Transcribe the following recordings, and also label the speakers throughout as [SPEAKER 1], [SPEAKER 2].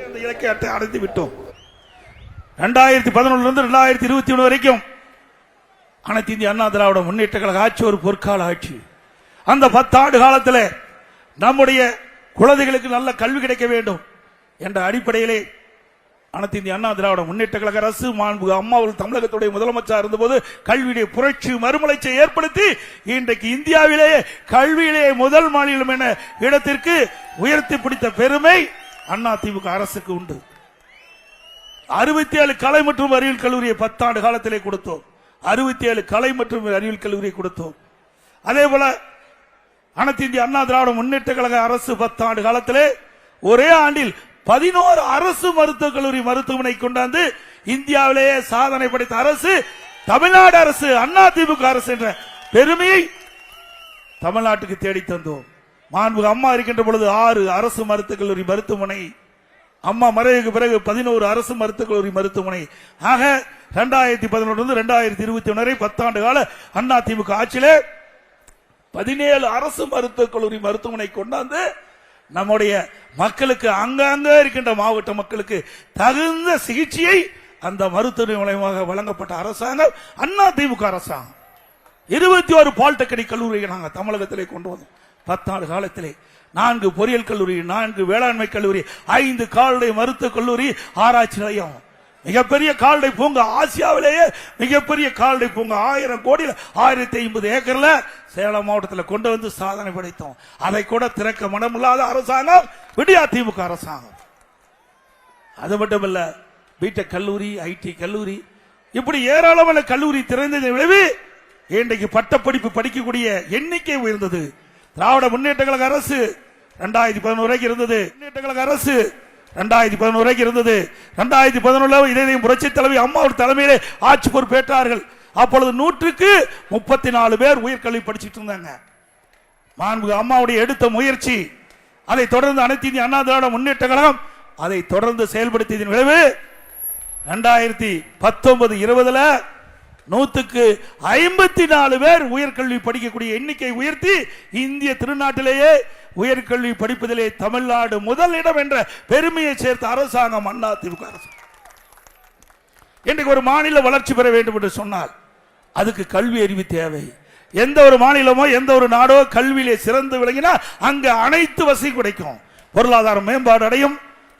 [SPEAKER 1] அந்த இலக்கை அடைந்து விட்டோம். 2011 2021 வரைக்கும் அனைத்து இந்திய அண்ணா திராவிட முன்னேற்ற கழக ஆட்சி ஒரு பொற்கால ஆட்சி. அந்த 10 ஆண்டு காலத்தில் நம்முடைய குழந்தைகளுக்கு நல்ல கல்வி கிடைக்க வேண்டும் என்ற அடிப்படையிலே அனைத்து இந்திய அண்ணா திராவிட முன்னேற்ற கழக அரசு மாண்புமிகு அம்மா அவர்கள் தமிழகத்துடைய முதலமைச்சர் இருந்தபோது கல்வியுடைய புரட்சி மறுமலர்ச்சியை ஏற்படுத்தி இன்றைக்கு இந்தியாவிலேயே கல்வியிலேயே முதல் மாநிலம் என இடத்திற்கு உயர்த்தி பிடித்த பெருமை அண்ணா திமுக அரசுக்கு உண்டு. 67 கலை மற்றும் அறிவியல் கல்லூரியை 10 ஆண்டு காலத்திலே கொடுத்தோம். 67 கலை மற்றும் அறிவியல் கல்லூரியை கொடுத்தோம். அதே போல அனைத்து இந்திய அண்ணா திராவிட முன்னேற்ற கழக அரசு 10 ஆண்டு காலத்திலே ஒரே ஆண்டில் 11 அரசு மருத்துவக் கல்லூரி மருத்துவமனை கொண்டாந்து இந்தியாவிலேயே சாதனை படைத்த அரசு தமிழ்நாடு அரசு, அண்ணா திமுக அரசு என்ற பெருமையை தமிழ்நாட்டுக்கு தேடி தந்தோம். மாண்புமிகு அம்மா இருக்கின்ற பொழுது 6 அரசு மருத்துவக் கல்லூரி மருத்துவமனை, அம்மா மறைவுக்கு பிறகு 11 அரசு மருத்துவக் கல்லூரி மருத்துவமனை. ஆக 2011 2021 வரை 10 ஆண்டு கால அண்ணா திமுக ஆட்சியிலே 17 அரசு மருத்துவக் கல்லூரி மருத்துவமனை கொண்டாந்து நம்முடைய மக்களுக்கு அங்கங்க இருக்கின்ற மாவட்ட மக்களுக்கு தகுந்த சிகிச்சையை அந்த மருத்துவமனை மூலமாக வழங்கப்பட்ட அரசாங்கம் அண்ணா திமுக அரசாங்கம். 21 பாலிடெக்னிக் கல்லூரியை நாங்கள் தமிழகத்திலே கொண்டு வந்தோம். 10 ஆண்டு காலத்திலே 4 பொறியியல் கல்லூரி, 4 வேளாண்மை கல்லூரி, 5 கால்நடை மருத்துவக் கல்லூரி, ஆராய்ச்சி நிலையம், மிகப்பெரிய கால்நடை பூங்கா, ஆசியாவிலேயே மிகப்பெரிய கால்நடை பூங்கா 1000 கோடியில் 1050 ஏக்கர்ல சேலம் மாவட்டத்தில் கொண்டு வந்து சாதனை படைத்தோம். அதை கூட திறக்க மனமில்லாத அரசாங்கம் விடியா திமுக அரசாங்கம். அது மட்டுமல்ல, பிடெக் கல்லூரி, ஐடி கல்லூரி, இப்படி ஏராளமான கல்லூரி திறந்ததை விளைவு இன்றைக்கு பட்டப்படிப்பு படிக்கக்கூடிய எண்ணிக்கை உயர்ந்தது. திராவிட முன்னேற்ற கழக அரசு 2011 வரைக்கும் இருந்தது. முன்னேற்ற கழக அரசு 2011 வரைக்கும் இருந்தது. 2011 இதயம் புரட்சி தலைவி அம்மா தலைமையிலே ஆட்சி பொறுப்பேற்றார்கள். அப்பொழுது 100க்கு 34 பேர் உயர்கல்வி படிச்சுட்டு இருந்தாங்க. மாண்புமிகு அம்மாவுடைய எடுத்த முயற்சி, அதை தொடர்ந்து அனைத்து இந்திய அண்ணா திராவிட முன்னேற்ற கழகம் அதை தொடர்ந்து செயல்படுத்தியதன் விளைவு 2019-20 100க்கு 54 பேர் உயர்கல்வி படிக்கக்கூடிய எண்ணிக்கை உயர்த்தி இந்திய திருநாட்டிலேயே உயர்கல்வி படிப்பதிலே தமிழ்நாடு முதலிடம் என்ற பெருமையை சேர்த்த அரசாங்கம் அண்ணா திமுக அரசு. இன்றைக்கு ஒரு மாநில வளர்ச்சி பெற வேண்டும் என்று சொன்னால் அதுக்கு கல்வி அறிவு தேவை. எந்த ஒரு மாநிலமோ எந்த ஒரு நாடோ கல்வியிலே சிறந்து விளங்கினா அங்க அனைத்து வசதி கிடைக்கும், பொருளாதார மேம்பாடு அடையும்,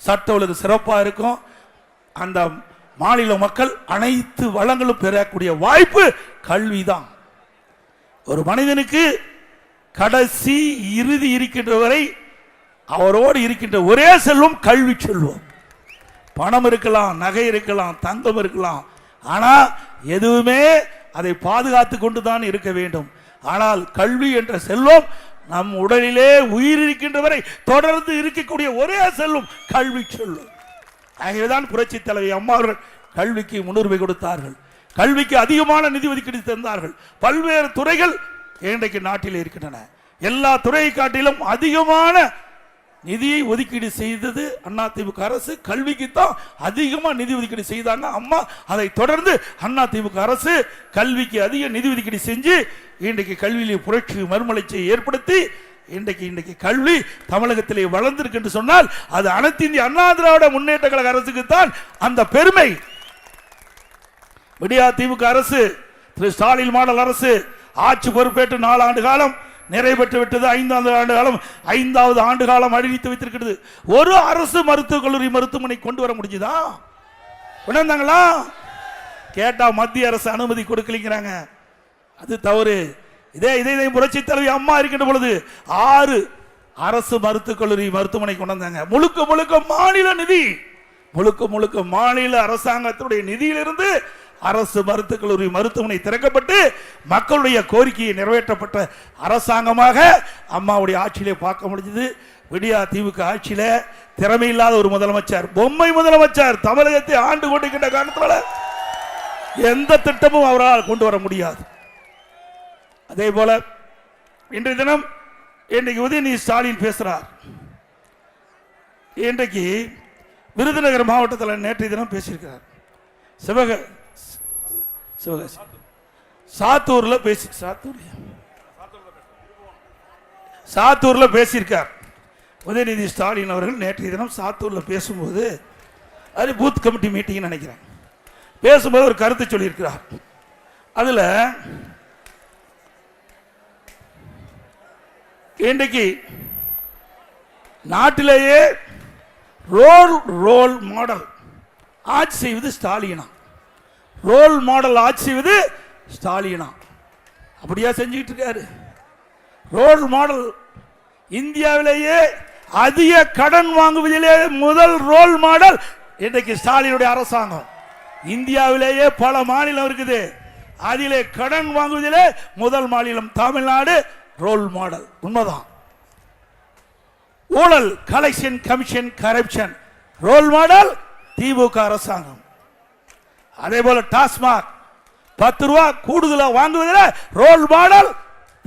[SPEAKER 1] சட்ட ஒழுங்கு சிறப்பாக இருக்கும், அந்த மாநில மக்கள் அனைத்து வளங்களும் பெறக்கூடிய வாய்ப்பு கல்விதான். ஒரு மனிதனுக்கு கடைசி இறுதி இருக்கின்ற வரை அவரோடு இருக்கின்ற ஒரே செல்வம் கல்வி செல்வம். பணம் இருக்கலாம், நகை இருக்கலாம், தங்கம் இருக்கலாம், ஆனா எதுவுமே அதை பாதுகாத்து கொண்டுதான் இருக்க வேண்டும். ஆனால் கல்வி என்ற செல்வம் நம் உடலிலே உயிர் இருக்கின்ற வரை தொடர்ந்து இருக்கக்கூடிய ஒரே செல்வம் கல்வி செல்வம். ஆகவேதான் புரட்சி தலைவி அம்மா அவர்கள் கல்விக்கு முன்னுரிமை கொடுத்தார்கள். கல்விக்கு அதிகமான நிதி ஒதுக்கீடு தந்தார்கள். பல்வேறு துறைகள் இன்றைக்கு நாட்டில் இருக்கின்றன. எல்லா துறையை காட்டிலும் அதிகமான நிதியை ஒதுக்கீடு செய்தது அண்ணா திமுக அரசு. கல்விக்கு தான் அதிகமாக நிதி ஒதுக்கீடு செய்தாங்க அம்மா. அதை தொடர்ந்து அண்ணா திமுக அரசு கல்விக்கு அதிக நிதி ஒதுக்கீடு செஞ்சு இன்றைக்கு கல்வியிலே புரட்சி மறுமலர்ச்சியை ஏற்படுத்தி இன்றைக்கு கல்வி தமிழகத்திலே வளர்ந்திருக்கு என்று சொன்னால் அது அனைத்து இந்திய அண்ணா திராவிட முன்னேற்ற கழக அரசுக்கு தான் அந்த பெருமை. விடியா திமுக அரசு, திரு ஸ்டாலின் மாடல் அரசு ஆட்சி பொறுப்பேற்று 4 ஆண்டு காலம் நிறைவேற்று விட்டது. 5வது ஆண்டு காலம் 5வது ஆண்டு காலம் அறிவித்து வைத்திருக்கிறது. ஒரு அரசு மருத்துவக் கல்லூரி மருத்துவமனை கொண்டு வர முடிஞ்சுதா? உணர்ந்தாங்களா? கேட்டா மத்திய அரசு அனுமதி கொடுக்கலிங்கிறாங்க. அது தவறு. இதே புரட்சி தலைவி அம்மா இருக்கின்ற பொழுது 6 அரசு மருத்துவக் கல்லூரி மருத்துவமனை கொண்டு வந்தாங்க. முழுக்க மாநில நிதி, முழுக்க மாநில அரசாங்கத்துடைய நிதியிலிருந்து அரசு மருத்துவக் கல்லூரி மருத்துவமனை திறக்கப்பட்டு மக்களுடைய கோரிக்கையை நிறைவேற்றப்பட்ட அரசாங்கமாக அம்மாவுடைய ஆட்சியிலே பார்க்க முடிஞ்சது. விடியா திமுக ஆட்சியில திறமை இல்லாத ஒரு முதலமைச்சர், பொம்மை முதலமைச்சர் தமிழகத்தை ஆண்டு கொண்டிருக்கின்ற காரணத்தினால எந்த திட்டமும் அவரால் கொண்டு வர முடியாது. அதே போல இன்றைய தினம் இன்றைக்கு உதயநிதி ஸ்டாலின் பேசுறார். இன்றைக்கு விருதுநகர் மாவட்டத்தில் நேற்றைய தினம் பேசியிருக்கிறார். சாத்தூர்ல பேசியிருக்கார். உதயநிதி ஸ்டாலின் அவர்கள் நேற்றைய தினம் சாத்தூர்ல பேசும்போது, அது பூத் கமிட்டி மீட்டிங் நினைக்கிறேன், பேசும்போது ஒரு கருத்து சொல்லியிருக்கிறார். அதுல இன்றைக்கு நாட்டிலேயே ரோல் மாடல் ஆட்சி செய்வது ஸ்டாலினா, ரோல் மாடல் ஆட்சி செய்வது ஸ்டாலினா. அப்படியா செஞ்சுக்கிட்டு இருக்காரு? ரோல் மாடல் இந்தியாவிலேயே அதிக கடன் வாங்குவதிலே முதல் ரோல் மாடல் இன்றைக்கு ஸ்டாலினுடைய அரசாங்கம். இந்தியாவிலேயே பல மாநிலம் இருக்குது, அதிலே கடன் வாங்குவதிலே முதல் மாநிலம் தமிழ்நாடு ரோல் மாடல். உண்மைதான். ஊழல் collection commission corruption role model திமுக அரசாங்கம். அதே போல டாஸ்மாக் 10 ரூபாய் கூடுதலா வாங்குவதில் ரோல் மாடல்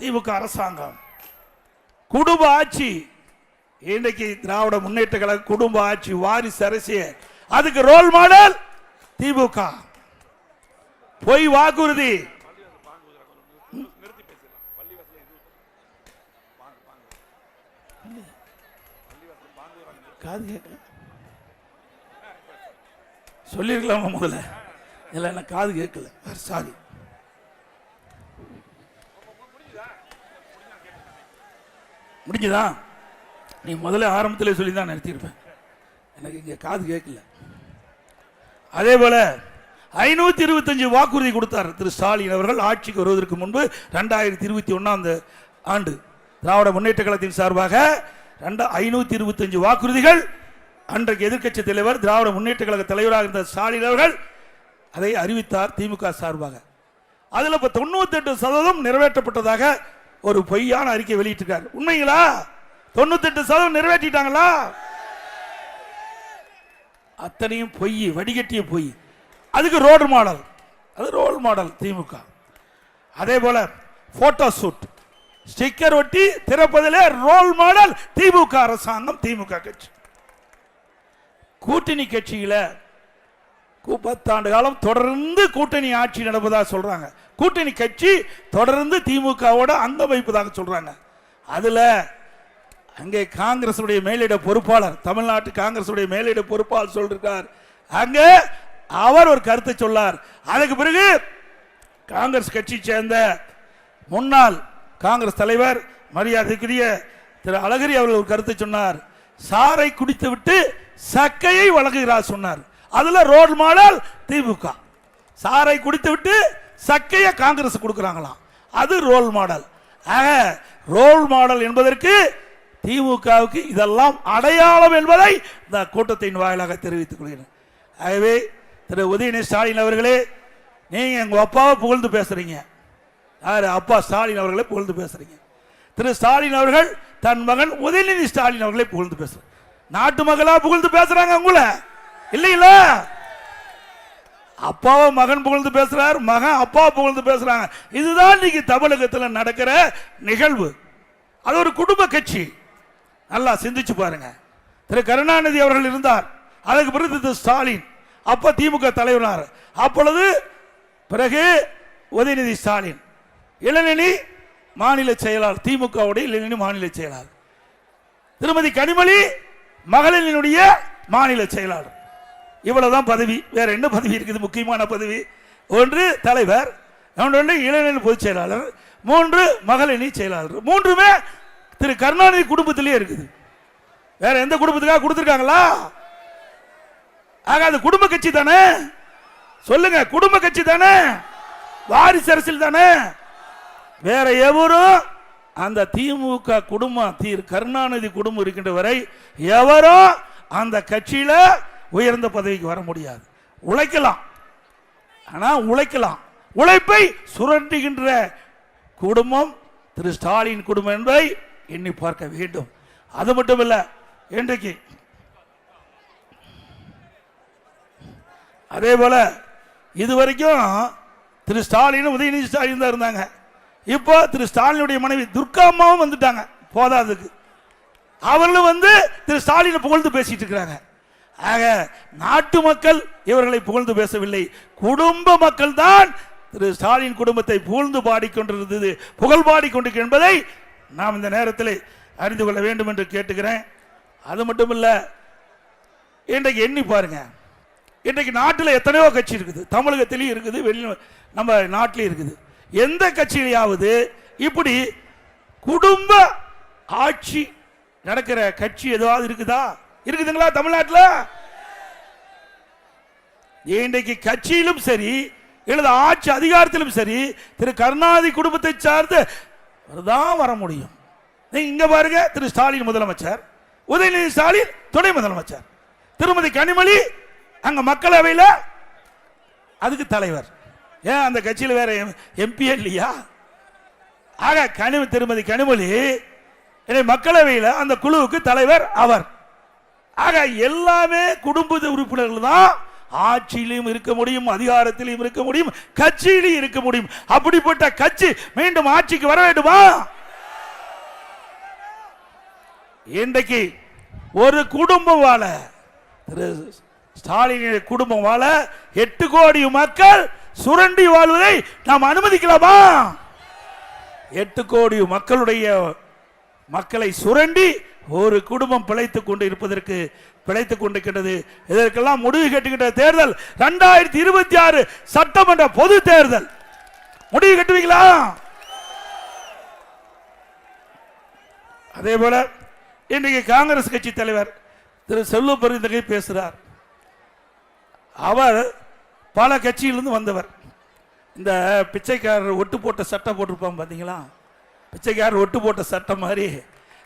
[SPEAKER 1] திமுக அரசாங்கம். குடும்ப ஆட்சி இன்றைக்கு திராவிட முன்னேற்ற கழக குடும்ப ஆட்சி வாரிசு அரசியல், அதுக்கு ரோல் மாடல் திமுக. பொய் வாக்குறுதி, சொல்லிருக்கலாமா முதல்ல? இல்ல என்ன காது கேட்கல, சாரி. முடிஞ்சுதா? நீ முதல்ல ஆரம்பத்தில் சொல்லி தான் நிறுத்தியிருப்பேன், எனக்கு இங்க காது கேட்கல. அதே போல 525 வாக்குறுதி கொடுத்தார் திரு ஸ்டாலின் அவர்கள் ஆட்சிக்கு வருவதற்கு முன்பு. 2021 ஆண்டு திராவிட முன்னேற்ற கழகத்தின் சார்பாக 525 வாக்குறுதிகள். அன்றைக்கு எதிர்க்கட்சி தலைவர் திராவிட முன்னேற்ற கழக தலைவராக இருந்த ஸ்டாலின் அவர்கள் அதை அறிவித்தார் திமுக சார்பாக. அதுல 98% நிறைவேற்றப்பட்டதாக ஒரு பொய்யான அறிக்கை வெளியிட்டிருக்கார். உண்மைங்களா? 98% நிறைவேற்றிட்டாங்களா? அத்தனையும் பொய், வடிகட்டிய பொய். அதுக்கு ரோல் மாடல், அது ரோல் மாடல் திமுக. அதே போல போட்டோ ஷூட், ஸ்டிக்கர் ஒட்டி திறப்பதிலே ரோல் மாடல் திமுக அரசாங்கம், திமுக கட்சி. கூட்டணி கட்சியில 10 ஆண்டு காலம் தொடர்ந்து கூட்டணி ஆட்சி நடப்பதாக சொல்றாங்க. கூட்டணி கட்சி தொடர்ந்து திமுகவோட அங்க வைப்பதாக சொல்றாங்க. அதுல அங்கே காங்கிரஸ் மேலிட பொறுப்பாளர், தமிழ்நாட்டு காங்கிரஸ் மேலிட பொறுப்பாளர் சொல்றார், அங்க அவர் ஒரு கருத்தை சொன்னார். அதுக்கு பிறகு காங்கிரஸ் கட்சி சேர்ந்த முன்னாள் காங்கிரஸ் தலைவர் மரியாதைக்குரிய திரு அழகிரி அவர்கள் ஒரு கருத்தை சொன்னார். சாரை குடித்து விட்டு சக்கையை வழங்குகிறார் சொன்னார். அதுல ரோல் மாடல் திமுக. சாரை குடித்து விட்டு சக்கையை காங்கிரஸ் கொடுக்கிறாங்களாம், அது ரோல் மாடல். ஆக ரோல் மாடல் என்பதற்கு திமுகவுக்கு இதெல்லாம் அடையாளம் என்பதை இந்த கூட்டத்தின் வாயிலாக தெரிவித்துக் கொள்கிறேன். ஆகவே திரு உதயநிதி ஸ்டாலின் அவர்களே, நீங்க எங்க அப்பாவை புகழ்ந்து பேசுறீங்க. யாரு? அப்பா ஸ்டாலின் அவர்களை புகழ்ந்து பேசுறீங்க. திரு ஸ்டாலின் அவர்கள் தன் மகன் உதயநிதி ஸ்டாலின் அவர்களை புகழ்ந்து பேசுறாங்க. நாட்டு மகளா புகழ்ந்து பேசுறாங்க உங்களை இல்லையில? அப்பாவை மகன் புகழ்ந்து பேசுறார், மகன் அப்பா புகழ்ந்து பேசுறாங்க. இதுதான் இன்னைக்கு தமிழகத்தில் நடக்கிற நிகழ்வு. அது ஒரு குடும்ப கட்சி. நல்லா சிந்திச்சு பாருங்க. திரு கருணாநிதி அவர்கள் இருந்தார், அதுக்கு பிறகு திரு ஸ்டாலின், அப்ப திமுக தலைவரார். அப்பொழுது பிறகு உதயநிதி ஸ்டாலின், இளநிலை மாநில செயலாளர், திமுகவுடைய இளநிலை மாநில செயலாளர். திருமதி கனிமொழி மகளினுடைய மாநில செயலாளர். இவ்வளவுதான் பதவி. வேற என்ன பதவி இருக்குது? முக்கியமான பதவி. ஒன்று தலைவர், இன்னொன்று இளநிலை பொதுச் செயலாளர், 3 மகளிரணி செயலாளர். 3மே திரு கருணாநிதி குடும்பத்திலே இருக்குது. வேற எந்த குடும்பத்துக்காக கொடுத்திருக்காங்களா? ஆக அது குடும்ப கட்சி தானே? சொல்லுங்க, குடும்ப கட்சி தானே? வாரிசு அரசியல் தானே? வேற எவரும் அந்த திமுக குடும்பம், திரு கருணாநிதி குடும்பம் இருக்கின்ற வரை எவரும் அந்த கட்சியில உயர்ந்த பதவிக்கு வர முடியாது. உழைக்கலாம், ஆனா உழைக்கலாம். உழைப்பை சுரண்டுகின்ற குடும்பம் திரு ஸ்டாலின் குடும்பம் என்பதை எண்ணி பார்க்க வேண்டும். அது மட்டுமல்ல, இன்றைக்கு அதே போல இதுவரைக்கும் திரு ஸ்டாலின் உதயநிதி ஸ்டாலின் தான் இருந்தாங்க. இப்போ திரு ஸ்டாலினுடைய மனைவி துர்கா அம்மாவும் வந்துட்டாங்க. போதாதுக்கு அவர்களும் திரு ஸ்டாலினை புகழ்ந்து பேசிட்டு இருக்கிறாங்க. ஆக நாட்டு மக்கள் இவர்களை புகழ்ந்து பேசவில்லை, குடும்ப மக்கள் தான் திரு ஸ்டாலின் குடும்பத்தை புகழ்ந்து பாடிக்கொண்டிருந்தது, புகழ் பாடிக்கொண்டிருக்கிறது என்பதை நாம் இந்த நேரத்தில் அறிந்து கொள்ள வேண்டும் என்று கேட்டுக்கிறேன். அது மட்டும் இல்ல, இன்றைக்கு எண்ணி பாருங்க, இன்றைக்கு நாட்டில் எத்தனையோ கட்சி இருக்குது, தமிழகத்திலையும் இருக்குது, நம்ம நாட்டிலையும் இருக்குது. எந்த கட்சியிலாவது இப்படி குடும்ப ஆட்சி நடக்கிற கட்சி ஏதாவது இருக்குதா? இருக்குதுங்களா தமிழ்நாட்டில்? இன்றைக்கு கட்சியிலும் சரி இல்லது ஆட்சி அதிகாரத்திலும் சரி திரு கருணாநிதி குடும்பத்தை சார்ந்து தான் வர முடியும். நீங்க இங்க பாருங்க, திரு ஸ்டாலின் முதலமைச்சர், உதயநிதி ஸ்டாலின் துணை முதலமைச்சர், திருமதி கனிமொழி அங்க மக்களவையில் அதுக்கு தலைவர். ஏன் அந்த கட்சியில் வேற எம்பி இல்லையா? ஆக திருமதி கனிமொழி மக்களவையில் அந்த குழுவுக்கு தலைவர் அவர். ஆக எல்லாமே குடும்ப உறுப்பினர்கள் தான் ஆட்சியிலும் இருக்க முடியும், அதிகாரத்திலும் இருக்க முடியும், கட்சியிலும் இருக்க முடியும். அப்படிப்பட்ட கட்சி மீண்டும் ஆட்சிக்கு வர வேண்டுமா? இன்றைக்கு ஒரு குடும்பம் வாழ, திரு ஸ்டாலின் குடும்பம் வாழ 8 கோடி மக்கள் சுரண்டி வாழ்வதை நாம் அனுமதிக்கலாமா? 8 கோடி மக்களை சுரண்டி ஒரு குடும்பம் பிழைத்துக் கொண்டு இருப்பதற்கு பிழைத்துக் கொண்டிருக்கிறது. இதற்கெல்லாம் முடிவு கட்டுகின்ற தேர்தல் 2026 சட்டமன்ற பொது தேர்தல். முடிவு கட்டுவீங்களா? அதே போல இன்றைக்கு காங்கிரஸ் கட்சி தலைவர் திரு செல்வ பெருந்தகை பேசுகிறார். அவர் பல கட்சியிலிருந்து வந்தவர். இந்த பிச்சைக்காரர் ஒட்டு போட்ட சட்டம் போட்டிருப்பான் பார்த்தீங்களா? பிச்சைக்காரர் ஒட்டு போட்ட சட்டம் மாதிரி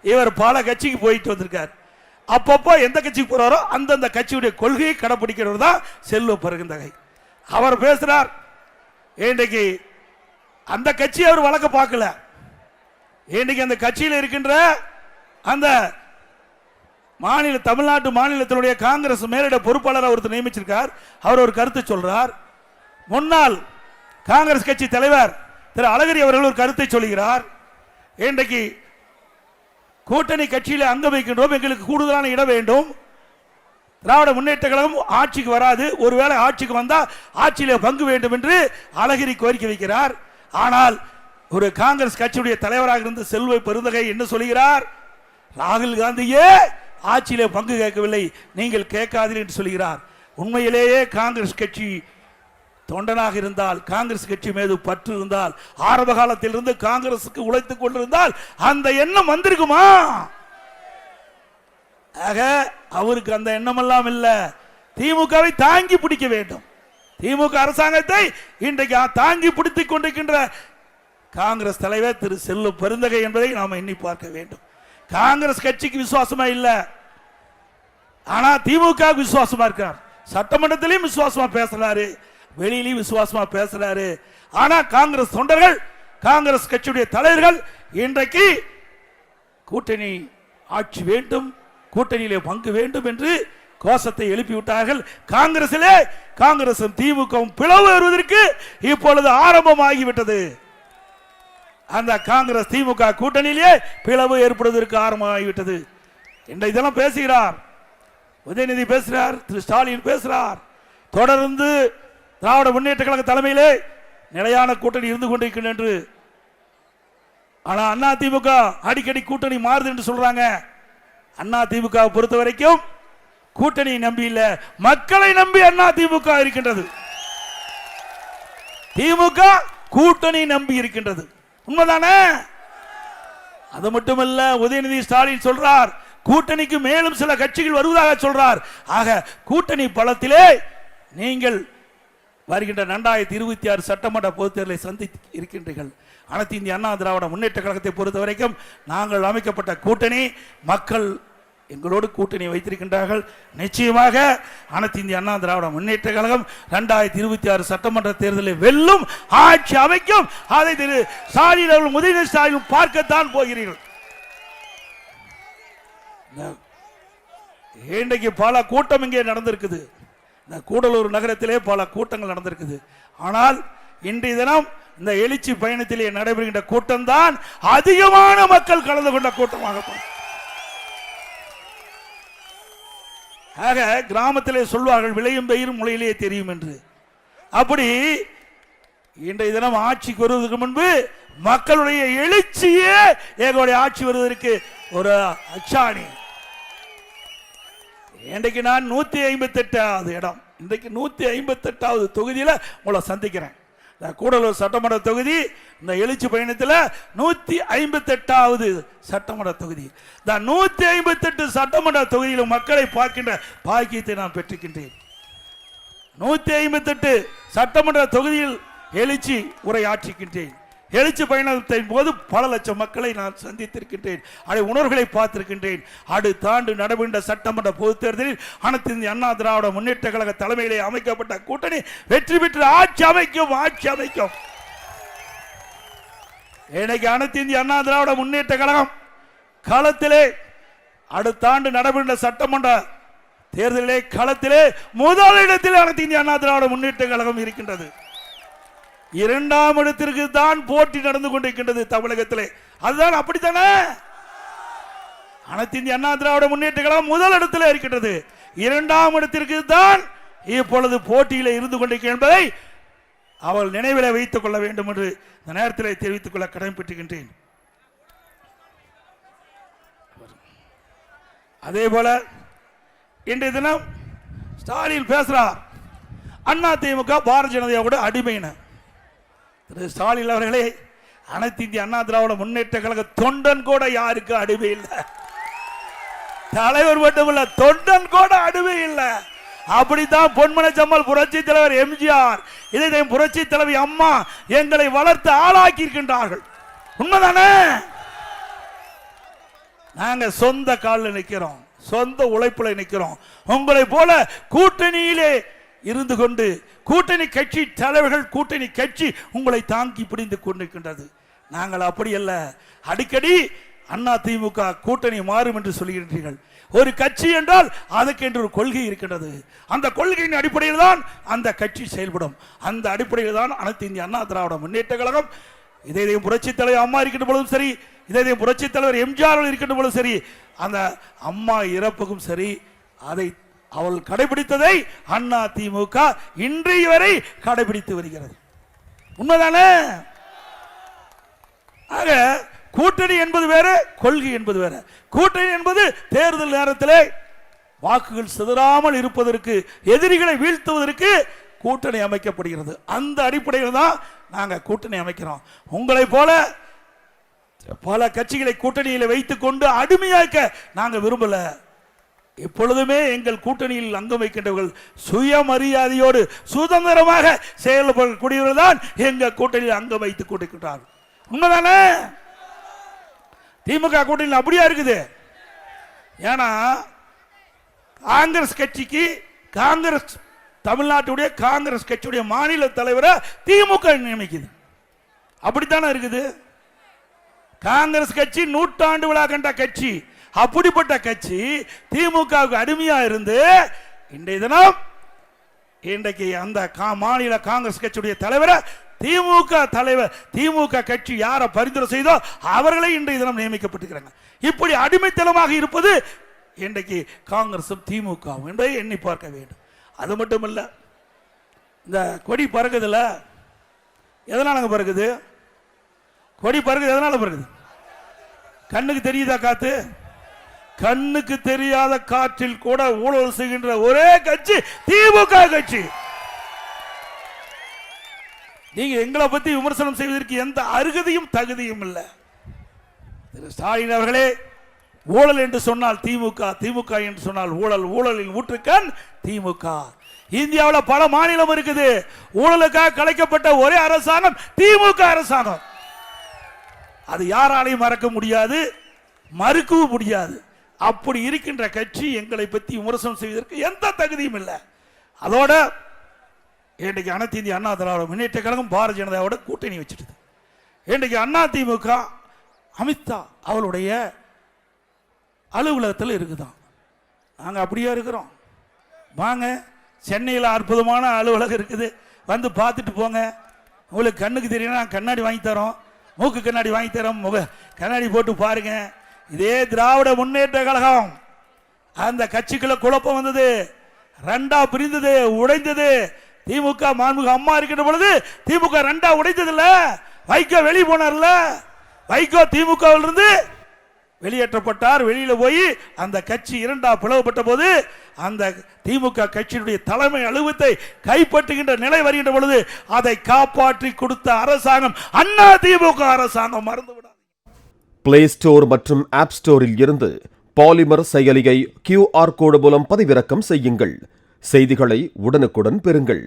[SPEAKER 1] இவர் பல கட்சிக்கு போயிட்டு வந்திருக்கார். அப்பப்போ எந்த கட்சிக்கு போறாரோ அந்தந்த கட்சியுடைய கொள்கையை கடைபிடிக்கிறவர் தான் செல்வ பெருந்தகை. அவர் பேசுறார், இன்றைக்கு அந்த கட்சி அவர் வழக்க பார்க்கல. இன்றைக்கு அந்த கட்சியில் இருக்கின்ற அந்த தமிழ்நாட்டு மாநிலத்தினுடைய காங்கிரஸ் மேலிட பொறுப்பாளர் ஒருத்தர் நியமிச்சிருக்கார். அவர் ஒரு கருத்து சொல்றார். முன்னாள் காங்கிரஸ் கட்சி தலைவர் திரு அழகிரி அவர்கள் ஒரு கருத்தை சொல்கிறார். இன்றைக்கு கூட்டணி கட்சியில் அங்க வைக்கின்றோம், எங்களுக்கு கூடுதலான இடம் வேண்டும், திராவிட முன்னேற்ற கழகம் ஆட்சிக்கு வராது, ஒருவேளை ஆட்சிக்கு வந்தா ஆட்சியில பங்கு வேண்டும் என்று அழகிரி கோரிக்கை வைக்கிறார். ஆனால் ஒரு காங்கிரஸ் கட்சியுடைய தலைவராக இருந்து செல்வ பெருந்தகை என்ன சொல்கிறார்? ராகுல் காந்தியே ஆட்சியில பங்கு கேட்கவில்லை, நீங்கள் கேட்காதீர்கள் என்று சொல்கிறார். உண்மையிலேயே காங்கிரஸ் கட்சி தொண்டனாக இருந்தால், காங்கிரஸ் கட்சி மீது பற்று இருந்தால், ஆரம்ப காலத்தில் இருந்து காங்கிரசுக்கு உழைத்துக் கொண்டிருந்தால் அந்த எண்ணம் வந்திருக்குமா? ஆக அவருக்கு அந்த எண்ணம் எல்லாம் இல்ல. திமுகவை தாங்கி பிடிக்க வேண்டும். திமுக அரசாங்கத்தை இன்றைக்கு தாங்கி பிடித்துக் கொண்டிருக்கின்ற காங்கிரஸ் தலைவர் திரு செல்வ பெருந்தகை என்பதை நாம் எண்ணி பார்க்க வேண்டும். காங்கிரஸ் கட்சிக்கு விசுவாசமா இல்ல, ஆனா திமுக விசுவாசமா இருக்கார். சட்டமன்றத்திலையும் விசுவாசமா பேசுறாரு, வெளியிலையும் விசுவாசமா பேசுறாரு. ஆனா காங்கிரஸ் தொண்டர்கள், காங்கிரஸ் கட்சியுடைய தலைவர்கள் இன்றைக்கு கூட்டணி ஆட்சி வேண்டும், கூட்டணியிலே பங்கு வேண்டும் என்று கோஷத்தை எழுப்பிவிட்டார்கள். காங்கிரசிலே காங்கிரசும் திமுகவும் பிளவு வருவதற்கு இப்பொழுது ஆரம்பமாகிவிட்டது. அந்த காங்கிரஸ் திமுக கூட்டணியிலே பிளவு ஏற்படுவதற்கு ஆரம்பமாகிவிட்டது. இதெல்லாம் பேசுகிறார், உதயநிதி பேசுகிறார், திரு ஸ்டாலின் பேசுகிறார். தொடர்ந்து திராவிட முன்னேற்ற கழக தலைமையிலே நிலையான கூட்டணி இருந்து கொண்டிருக்கிறது என்று. ஆனா அண்ணா திமுக அடிக்கடி கூட்டணி மாறுது என்று சொல்றாங்க. அண்ணா திமுக பொறுத்த வரைக்கும் கூட்டணி நம்பி இல்ல, மக்களை நம்பி அண்ணா திமுக இருக்கின்றது. திமுக கூட்டணி நம்பி இருக்கின்றது. உண்மைதானே? அது மட்டுமல்ல, உதயநிதி ஸ்டாலின் சொல்றார் கூட்டணிக்கு மேலும் சில கட்சிகள் வருவதாக சொல்றார். ஆக கூட்டணி பலத்திலே நீங்கள் வருகின்ற 2026 சட்டமன்ற பொதுத் தேர்தலை சந்தித்து இருக்கின்றீர்கள். அனைத்து இந்திய அண்ணா திராவிட முன்னேற்ற கழகத்தை பொறுத்த வரைக்கும் நாங்கள் அமைக்கப்பட்ட கூட்டணி, மக்கள் எங்களோடு கூட்டணி வைத்திருக்கின்றார்கள். நிச்சயமாக அனைத்து இந்திய அண்ணா திராவிட முன்னேற்ற கழகம் 2026 சட்டமன்ற தேர்தலில் வெல்லும், ஆட்சி அமைக்கும். அதை திரு ஸ்டாலின் அவர்கள், உதயநிதி ஸ்டாலின் பார்க்கத்தான் போகிறீர்கள். இன்றைக்கு பல கூட்டம் இங்கே நடந்திருக்குது. இந்த கூடலூர் நகரத்திலே பல கூட்டங்கள் நடந்திருக்குது. ஆனால் இன்றைய தினம் இந்த எழுச்சி பயணத்திலே நடைபெறுகின்ற கூட்டம் தான் அதிகமான மக்கள் கலந்து கொண்ட கூட்டமாக. ஆக கிராமத்திலே சொல்வார்கள் விளையும் பயிரும் முளையிலே தெரியும் என்று. அப்படி இன்றைய தினம் ஆட்சிக்கு வருவதற்கு முன்பு மக்களுடைய எழுச்சியே எங்களுடைய ஆட்சி வருவதற்கு ஒரு அச்சாணி. இன்றைக்கு நான் 158வது இடம், இன்றைக்கு 158வது தொகுதியில் உங்களை சந்திக்கிறேன். கூடலூர் சட்டமன்ற தொகுதி இந்த எழுச்சி பயணத்தில் 158வது சட்டமன்ற தொகுதி. இந்த 158 சட்டமன்ற தொகுதியில் மக்களை பார்க்கின்ற பாக்கியத்தை நான் பெற்றிருக்கின்றேன். 158 சட்டமன்ற தொகுதியில் எழுச்சி உரையாற்றுகின்றேன். எழுச்சி பயணத்தின் போது பல லட்சம் மக்களை நான் சந்தித்திருக்கின்றேன். அதை உணர்வுகளை பார்த்திருக்கின்றேன். அடுத்த ஆண்டு நடைபெற்ற சட்டமன்ற பொதுத் தேர்தலில் அனைத்து இந்திய அண்ணா திராவிட முன்னேற்ற கழக தலைமையிலே அமைக்கப்பட்ட கூட்டணி வெற்றி பெற்று ஆட்சி அமைக்கும். இன்னைக்கு அனைத்து இந்திய அண்ணா திராவிட முன்னேற்ற கழகம் களத்திலே அடுத்த ஆண்டு நடைபெற்ற சட்டமன்ற தேர்தலிலே களத்திலே முதலிடத்தில் அனைத்து இந்திய அண்ணா திராவிட முன்னேற்ற கழகம் இருக்கின்றது. 2ஆம் இடத்திற்கு தான் போட்டி நடந்து கொண்டிருக்கின்றது தமிழகத்திலே. அதுதான் அப்படித்தானே? அனைத்து இந்திய அண்ணா திராவிட முன்னேற்ற கழகம் முதல் இடத்தில் இருக்கின்றது. 2ஆம் இடத்திற்கு தான் இப்பொழுது போட்டியில் இருந்து கொண்டிருக்கின்ற என்பதை அவள் நினைவில் வைத்துக் கொள்ள வேண்டும் என்று இந்த நேரத்தில் தெரிவித்துக் கொள்ள கடமைப்பட்டுகின்றேன். அதே போல இன்றைய தினம் ஸ்டாலின் பேசுறார், அண்ணா திமுக பாரதிய ஜனதாவோட அடிமையின. திரு ஸ்டாலின் அவர்களே, அனைத்து இந்திய அண்ணா திராவிட முன்னேற்ற கழக தொண்டன் கூட யாருக்கு அடிமை இல்லை. தலைவர் மட்டுமல்ல, தொண்டன் கூட அடிமை இல்லை. அப்படித்தான் பொன்மன செம்மல் புரட்சி தலைவர் எம்ஜிஆர், இதை புரட்சி தலைவி அம்மா எங்களை வளர்த்து ஆளாக்கி இருக்கின்றார்கள். உண்மைதானே? நாங்க சொந்த காலில் நிற்கிறோம், சொந்த உழைப்புல நிற்கிறோம். உங்களை போல கூட்டணியிலே இருந்து கொண்டு கூட்டணி கட்சி தலைவர்கள், கூட்டணி கட்சி உங்களை தாங்கி பிடிந்து கொண்டிருக்கின்றது. நாங்கள் அப்படி அல்ல. அடிக்கடி அண்ணா திமுக கூட்டணி மாறும் என்று சொல்கிறீர்கள். ஒரு கட்சி என்றால் அதுக்கு என்று ஒரு கொள்கை இருக்கின்றது. அந்த கொள்கையின் அடிப்படையில் தான் அந்த கட்சி செயல்படும். அந்த அடிப்படையில் தான் அனைத்து இந்திய அண்ணா திராவிட முன்னேற்ற கழகம், இதையும் புரட்சி தலைவர் அம்மா இருக்கின்ற பொழுதும் சரி, இதையும் புரட்சி தலைவர் எம்ஜிஆர் இருக்கின்ற பொழுதும் சரி, அந்த அம்மா இறப்புக்கும் சரி, அதை அவள் கடைபிடித்ததை அண்ணா திமுக இன்றைய வரை கடைபிடித்து வருகிறது. உண்மைதானே? ஆக கூட்டணி என்பது வேற, கொள்கை என்பது வேற. கூட்டணி என்பது தேர்தல் நேரத்திலே வாக்குகள் சிதறாமல் இருப்பதற்கு, எதிரிகளை வீழ்த்துவதற்கு கூட்டணி அமைக்கப்படுகிறது. அந்த அடிப்படையில் தான் நாங்கள் கூட்டணி அமைக்கிறோம். உங்களை போல பல கட்சிகளை கூட்டணியில் வைத்துக் கொண்டு அடிமையாக்க நாங்கள் விரும்பல. எப்பொழுதுமே எங்கள் கூட்டணியில் அங்கம் வைக்கின்றவர்கள் சுயமரியாதையோடு சுதந்திரமாக செயல்படக்கூடியவர்கள் தான் எங்கள் கூட்டணியில் அங்கம் வைத்துக் கொண்டிருக்கிறார்கள். உண்மைதானே? திமுக கூட்டணியில் அப்படியா இருக்குது? ஏன்னா காங்கிரஸ் கட்சிக்கு, காங்கிரஸ் தமிழ்நாட்டுடைய காங்கிரஸ் கட்சியுடைய மாநில தலைவரை திமுக நியமிக்குது. அப்படித்தானே இருக்குது? காங்கிரஸ் கட்சி 100 ஆண்டு விழா கண்ட கட்சி. அப்படிப்பட்ட கட்சி திமுகவுக்கு அடிமையா இருந்து இன்றைய தினம் இன்றைக்கு அந்த மாநில காங்கிரஸ் கட்சியுடைய தலைவரை திமுக தலைவர், திமுக கட்சி யாரை பரிந்துரை செய்தோ அவர்களை இன்றைய தினம் நியமிக்கப்பட்டிருக்கிறாங்க. இப்படி அடிமைத்தனமாக இருப்பது இன்றைக்கு காங்கிரசும் திமுகவும் என்பதை எண்ணி பார்க்க வேண்டும். அது மட்டுமல்ல, இந்த கொடி பறக்குதுல, எதனால பறக்குது? கொடி பறக்குது எதனால பறக்குது? கண்ணுக்கு தெரியுதா காத்து? கண்ணுக்கு தெரியாத காற்றில் கூட ஊழல் செய்கின்ற ஒரே கட்சி திமுக கட்சி. நீங்க எங்களை பத்தி விமர்சனம் செய்வதற்கு எந்த அருகதையும் தகுதியும் இல்லை. ஸ்டாலின் அவர்களே, ஊழல் என்று சொன்னால் திமுக, திமுக என்று சொன்னால் ஊழல், ஊழலின் ஊற்றுக்கண் திமுக. இந்தியாவில் பல மாநிலம் இருக்குது. ஊழலுக்காக கலைக்கப்பட்ட ஒரே அரசாங்கம் திமுக அரசாங்கம். அது யாராலையும் மறக்க முடியாது, மறுக்கவும் முடியாது. அப்படி இருக்கின்ற கட்சி எங்களை பற்றி விமர்சனம் செய்வதற்கு எந்த தகுதியும் இல்லை. அதோட இன்றைக்கு அனைத்து இந்திய அண்ணா திராவிட முன்னேற்ற கழகம் பாரதிய ஜனதாவோட கூட்டணி வச்சிருது. இன்றைக்கு அண்ணா திமுக அமித்ஷா அவளுடைய அலுவலகத்தில் இருக்குதான். நாங்கள் அப்படியே இருக்கிறோம். வாங்க, சென்னையில் அற்புதமான அலுவலகம் இருக்குது, வந்து பார்த்துட்டு போங்க. உங்களுக்கு கண்ணுக்கு தெரியணும், நான் கண்ணாடி வாங்கி தரோம், மூக்கு கண்ணாடி வாங்கி தரோம், முக கண்ணாடி போட்டு பாருங்க. இதே திராவிட முன்னேற்ற கழகம் அந்த கட்சிக்குள்ள குழப்பம் வந்தது, 2ஆ பிரிந்தது, உடைந்தது. திமுக மாண்புமிகு அம்மா இருக்கின்ற பொழுது திமுக 2ஆ உடைந்தது இல்ல, வைகோ வெளியே போனார்ல, வைகோ திமுகவில் இருந்து வெளியேற்றப்பட்டார். வெளியில போய் அந்த கட்சி இரண்டா பிளவுபட்ட போது அந்த திமுக கட்சியினுடைய தலைமை அலுவலகத்தை கைப்பற்றுகின்ற நிலை வருகின்ற பொழுது அதை காப்பாற்றி கொடுத்த அரசாங்கம் அண்ணா திமுக அரசாங்கம். மறந்துவிடாது.
[SPEAKER 2] பிளே ஸ்டோர் மற்றும் ஆப் ஸ்டோரில் இருந்து பாலிமர் செயலியை QR கோடு மூலம் பதிவிறக்கம் செய்யுங்கள். செய்திகளை உடனுக்குடன் பெறுங்கள்.